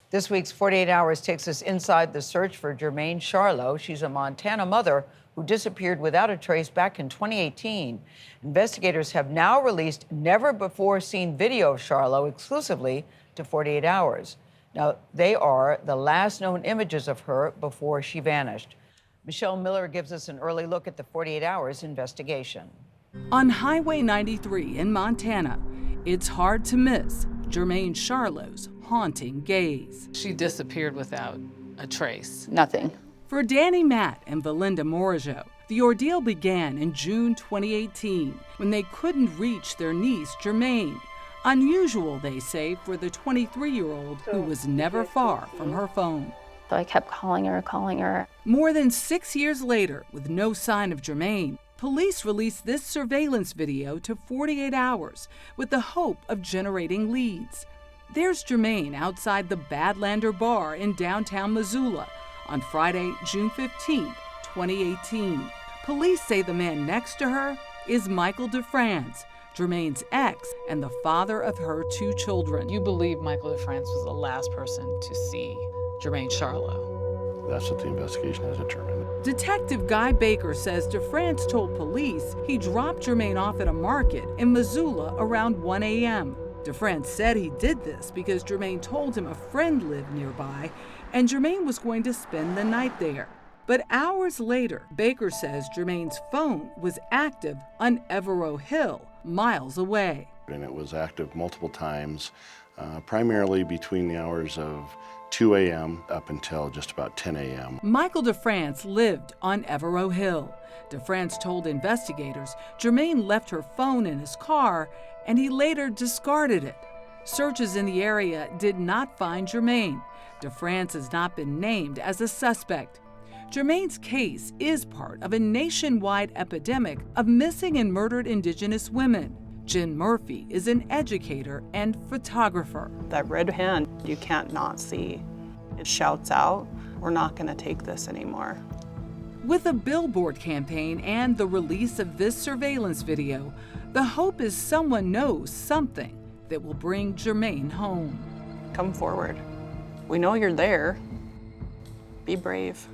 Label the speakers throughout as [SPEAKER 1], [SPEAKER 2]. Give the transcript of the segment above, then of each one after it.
[SPEAKER 1] This week's 48 Hours takes us inside the search for Jermain Charlo. She's a Montana mother who disappeared without a trace back in 2018. Investigators have now released never-before-seen video of Charlo exclusively to 48 Hours. Now, they are the last known images of her before she vanished. Michelle Miller gives us an early look at the 48 Hours investigation.
[SPEAKER 2] On Highway 93 in Montana, it's hard to miss Jermain Charlo's haunting gaze.
[SPEAKER 3] She disappeared without a trace.
[SPEAKER 4] Nothing.
[SPEAKER 2] For Danny Matt and Belinda Morajo, the ordeal began in June 2018 when they couldn't reach their niece, Jermain. Unusual, they say, for the 23-year-old who was never far from her phone.
[SPEAKER 4] So I kept calling her.
[SPEAKER 2] More than 6 years later, with no sign of Jermain, police released this surveillance video to 48 Hours with the hope of generating leads. There's Jermain outside the Badlander Bar in downtown Missoula on Friday, June 15, 2018. Police say the man next to her is Michael DeFrance, Jermain's ex and the father of her 2 children.
[SPEAKER 3] You believe Michael DeFrance was the last person to see Jermain Charlo?
[SPEAKER 5] That's what the investigation has determined.
[SPEAKER 2] Detective Guy Baker says DeFrance told police he dropped Jermain off at a market in Missoula around 1 a.m. DeFrance said he did this because Jermain told him a friend lived nearby and Jermain was going to spend the night there. But hours later, Baker says Jermain's phone was active on Evero Hill, miles away.
[SPEAKER 5] And it was active multiple times, primarily between the hours of 2 a.m. up until just about 10 a.m.
[SPEAKER 2] Michael DeFrance lived on Evero Hill. DeFrance told investigators Jermain left her phone in his car and he later discarded it. Searches in the area did not find Jermain. DeFrance has not been named as a suspect. Jermain's case is part of a nationwide epidemic of missing and murdered Indigenous women. Jen Murphy is an educator and photographer.
[SPEAKER 6] That red hand, you can't not see. It shouts out, we're not going to take this anymore.
[SPEAKER 2] With a billboard campaign and the release of this surveillance video, the hope is someone knows something that will bring Jermain home.
[SPEAKER 6] Come forward. We know you're there. Be brave.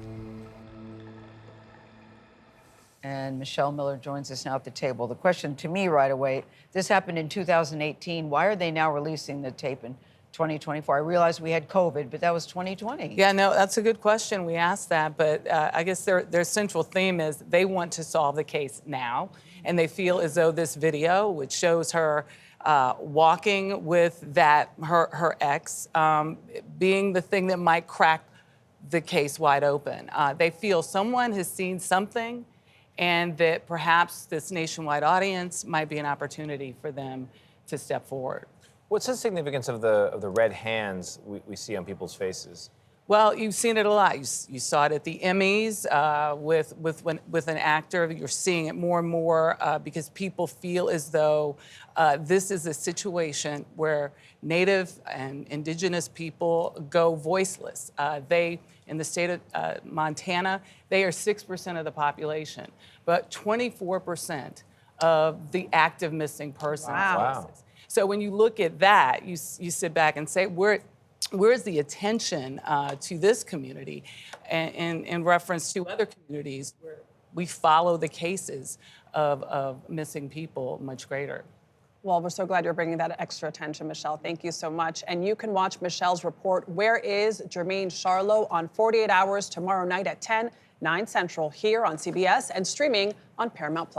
[SPEAKER 1] And Michelle Miller joins us now at the table. The question to me right away, this happened in 2018. Why are they now releasing the tape in 2024? I realize we had COVID, but that was 2020.
[SPEAKER 3] Yeah, no, that's a good question. We asked that, but I guess their central theme is they want to solve the case now, and they feel as though this video, which shows her walking with her ex, being the thing that might crack the case wide open. They feel someone has seen something and that perhaps this nationwide audience might be an opportunity for them to step forward.
[SPEAKER 7] What's the significance of the red hands we see on people's faces?
[SPEAKER 3] Well, you've seen it a lot. You saw it at the Emmys with an actor. You're seeing it more and more because people feel as though this is a situation where Native and Indigenous people go voiceless. In the state of Montana, they are 6% of the population, but 24% of the active missing persons.
[SPEAKER 7] Wow.
[SPEAKER 3] So when you look at that, you sit back and say, where's the attention to this community and in reference to other communities where we follow the cases of missing people much greater?
[SPEAKER 6] Well, we're so glad you're bringing that extra attention, Michelle. Thank you so much. And you can watch Michelle's report, Where is Jermain Charlo, on 48 Hours tomorrow night at 10, 9 Central here on CBS and streaming on Paramount+.